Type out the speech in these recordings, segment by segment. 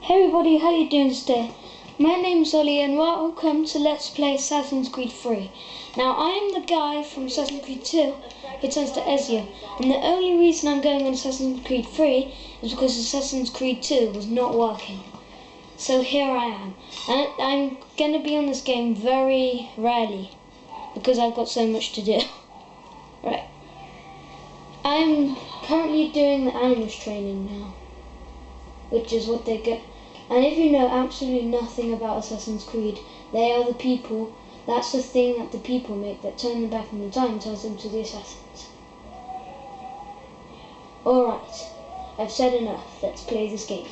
Hey everybody, how you doing today? My name's Ollie and welcome to Let's Play Assassin's Creed 3. Now I am the guy from Assassin's Creed 2 who turns to Ezio, and the only reason I'm going on Assassin's Creed 3 is because Assassin's Creed 2 was not working. So here I am, and I'm going to be on this game very rarely because I've got so much to do. Right. I'm currently doing the animals training now, which is what they get. And if you know absolutely nothing about Assassin's Creed, they are the people, that's the thing that the people make that turn them back in the time and turns them to the assassins. Alright, I've said enough, let's play this game.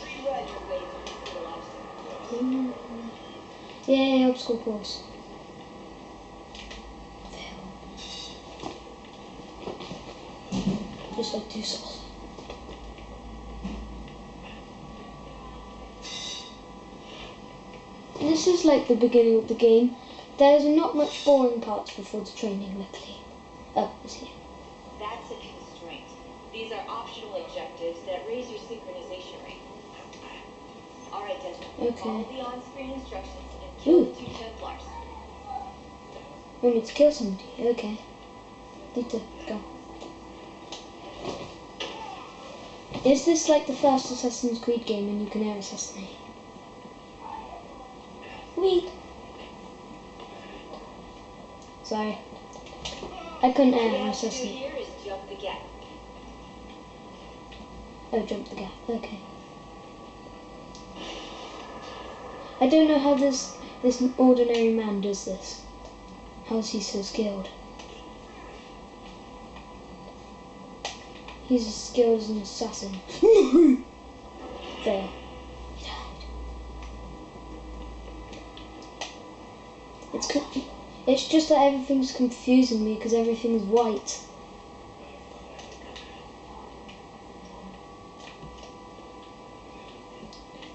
Yay, obstacle course. Just like 2 souls. This is like the beginning of the game. There's not much boring parts before the training, luckily. Oh, it's here. That's a constraint. These are optional objectives that raise your synchronization rate. Alright, Desmond. Okay. Follow the on-screen instructions and kill the 2 Templars. We need to kill somebody. Okay. Need to go. Is this like the first Assassin's Creed game and you can air assassinate? Wait. Sorry. I couldn't air assassinate. Here is jump the gap. Oh, jump the gap. Okay. I don't know how this ordinary man does this. How is he so skilled? He's as skilled as an assassin. There. It's just that everything's confusing me because everything's white.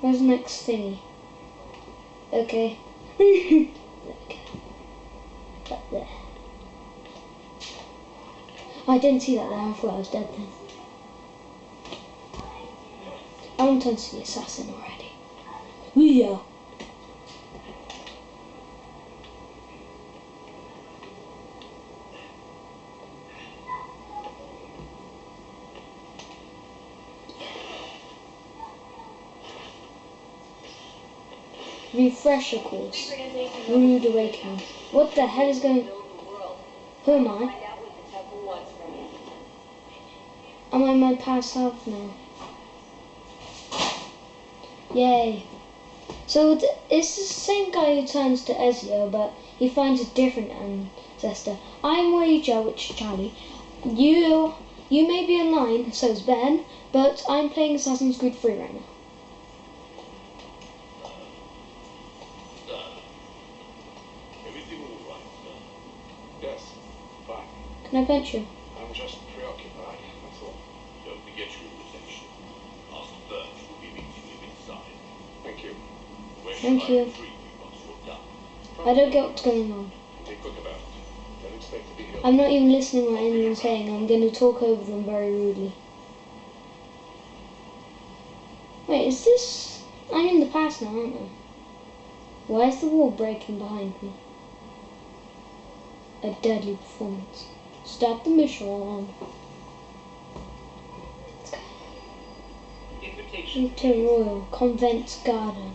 Where's the next thingy? Okay. Up there. I didn't see that there, I thought I was dead then. I want to turn to the assassin already. Yeah. Refresher course. Rude awakening. What the hell is going? Who am I? Am I in my past self now? Yay. So it's the same guy who turns to Ezio, but he finds a different ancestor. I'm Wager, which is Charlie. You may be online, so is Ben, but I'm playing Assassin's Creed 3 right now. Can I bench you? I'm just preoccupied, that's all. Don't forget your invitation. Master Birch will be meeting you inside. Thank you. Thank you. I don't get what's going on. Be quick about it. Don't expect to be here. I'm not even listening to what anyone's saying. I'm going to talk over them very rudely. Wait, is this... I'm in the past now, aren't I? Why is the wall breaking behind me? A deadly performance. Start the mission. Invitation. To Royal Convent Garden.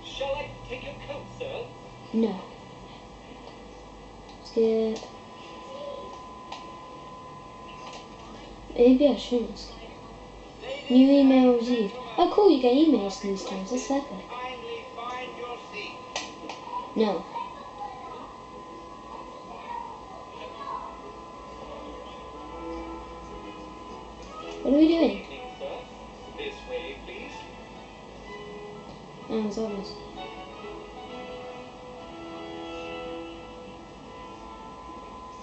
Shall I take your coat, sir? No. Skip. Maybe I shouldn't skip. New email received. Oh cool, you get emails these times. That's that good. Kindly find your seat. No. What are we doing? This way, please. Oh, it's obvious.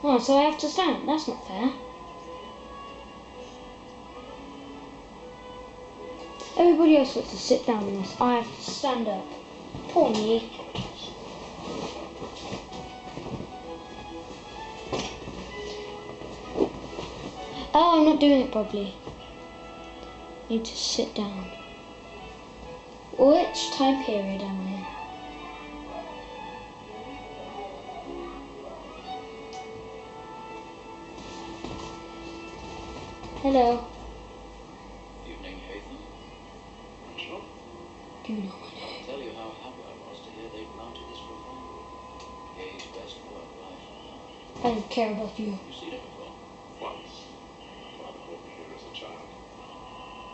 Oh, so I have to stand. That's not fair. Everybody else wants to sit down in this. I have to stand up. Poor me. Oh, I'm not doing it properly. Need to sit down. Which time period am I in? Hello. Evening, Haytham. Sure. Do you know my name? I'll tell you how happy I was to hear they'd mounted this refinery. Gay's best work life. I don't care about you. You've seen it before. Once. My father brought me here as a child.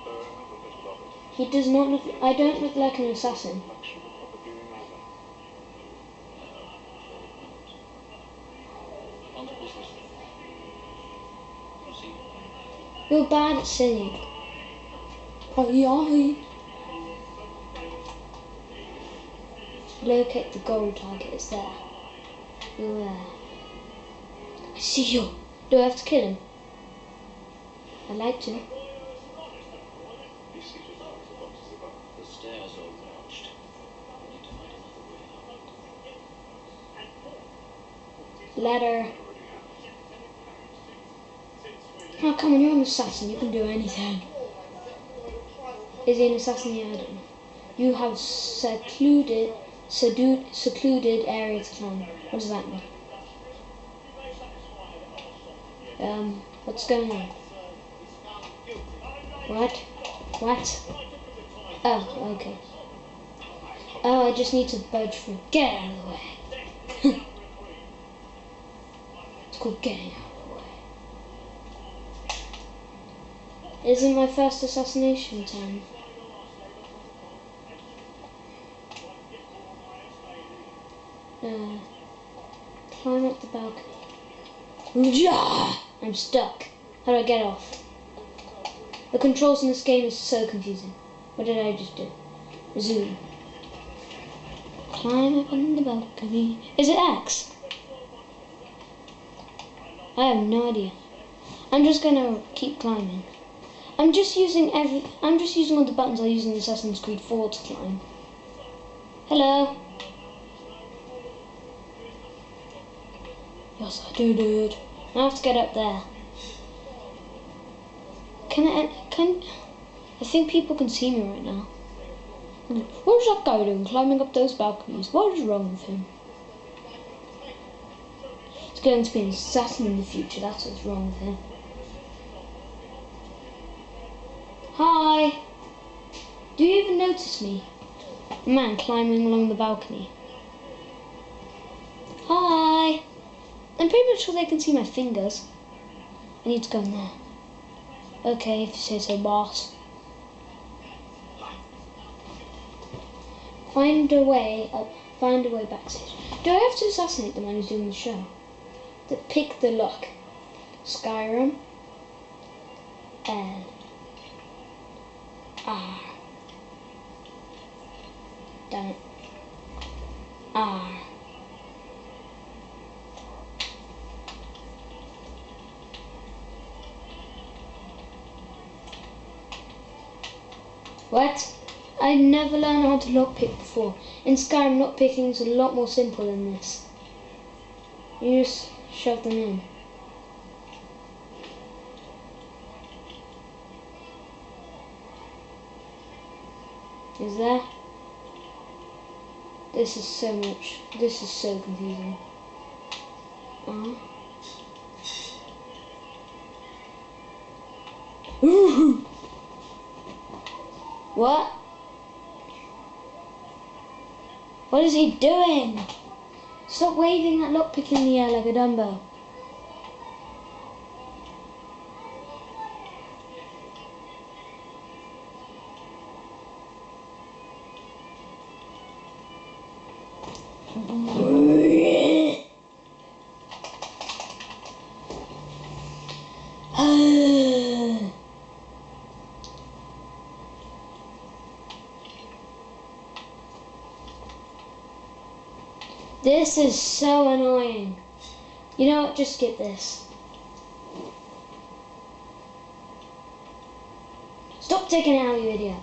Though I remember little of it. He does not look. I don't look like an assassin. Recollection of proper viewing either. No, I'm afraid it won't. On to business. You see, You're bad at singing. Oh yeah. Locate the goal target. It's there. You're there. I see you. Do I have to kill him? I'd like to. He's seated now as the boxes above. the stairs are watched. We need to find another way out. Ladder. I already have. Oh come on, you're an assassin. You can do anything. Is he an assassin? Yeah, I don't know. You have secluded area to climb. What does that mean? What's going on? What? Oh, okay. Oh, I just need to budge through. Get out of the way. It's called getting out of the way. Isn't my first assassination time? Climb up the balcony. Yeah! I'm stuck. How do I get off? The controls in this game is so confusing. What did I just do? Resume. Climb up on the balcony. Is it X? I have no idea. I'm just gonna keep climbing. I'm just using all the buttons I use in Assassin's Creed 4 to climb. Hello. Yes, I did. I have to get up there. I think people can see me right now. Where's that guy doing climbing up those balconies? What is wrong with him? It's going to be an assassin in the future, that's what's wrong with him. Hi! Do you even notice me? A man climbing along the balcony. Hi! I'm pretty much sure they can see my fingers. I need to go in there. Okay, if you say so, boss. Find a way backstage. Do I have to assassinate the man who's doing the show? Pick the lock. Skyrim. L. R. Damn it. R. What? I've never learned how to lockpick before. In Skyrim, lockpicking is a lot more simple than this. You just shove them in. Is there? This is so confusing. Ooh. What? What is he doing? Stop waving that lockpick in the air like a Dumbo. This is so annoying. You know what? Just skip this. Stop taking it out, you idiot.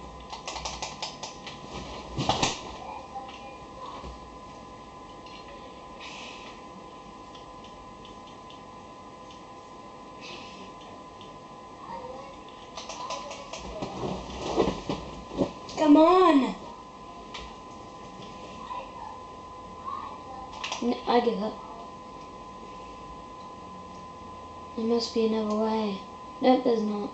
Come on. I give up. There must be another way. Nope, there's not.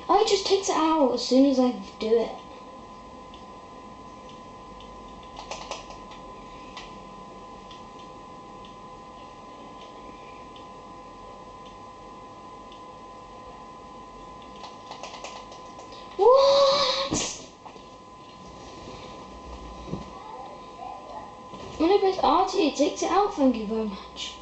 Oh, it just takes it out as soon as I do it. What? When I press RT, it takes it out. Thank you very much.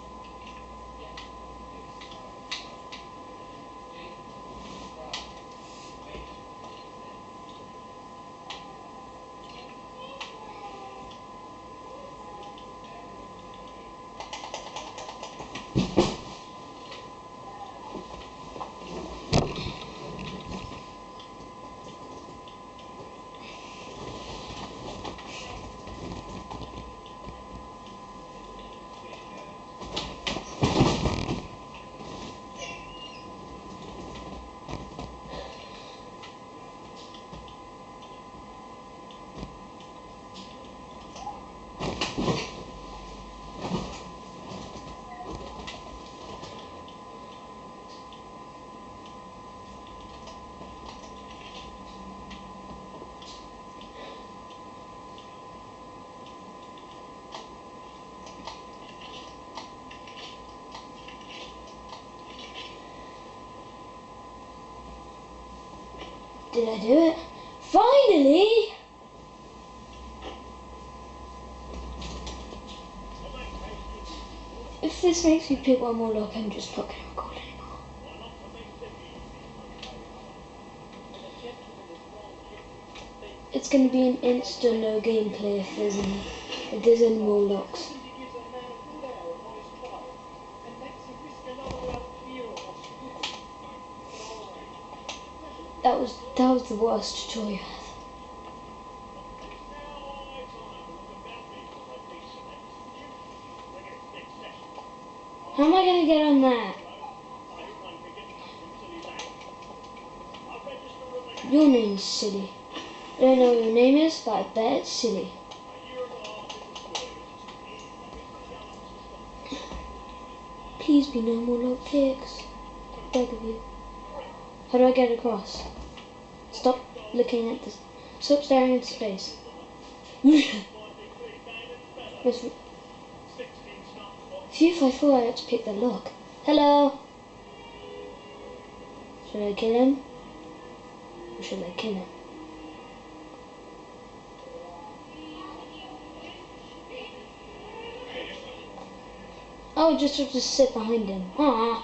Did I do it? Finally! If this makes me pick one more lock, I'm just not going to record anymore. It's going to be an instant no gameplay if there's any more locks. That was the worst tutorial ever. How am I going to get on that? Your name's silly. I don't know what your name is, but I bet it's silly. Please be no more lockpicks. I beg of you. How do I get across? Stop looking at this. Stop staring into space. Phew, I thought I had to pick the lock. Hello? Should I kill him? Or should I kill him? Oh, just have to sit behind him. Aww.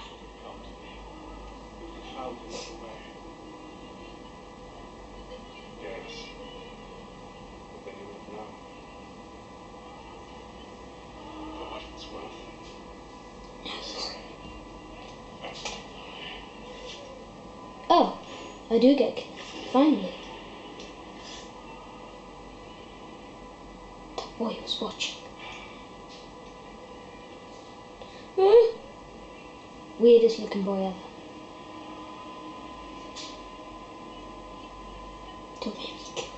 Oh, I do get killed. Finally. The boy was watching. Weirdest looking boy ever. Don't make me kill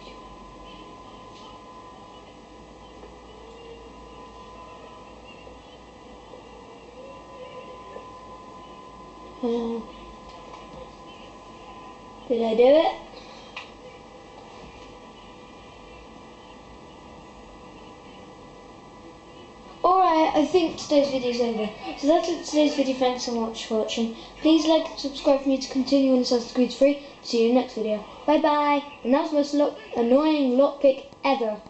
you. Did I do it? Alright, I think today's video is over. So that's it for today's video. Thanks so much for watching. Please like and subscribe for me to continue on Assassin's Creed 3. See you in the next video. Bye bye. And that was the most annoying lockpick ever.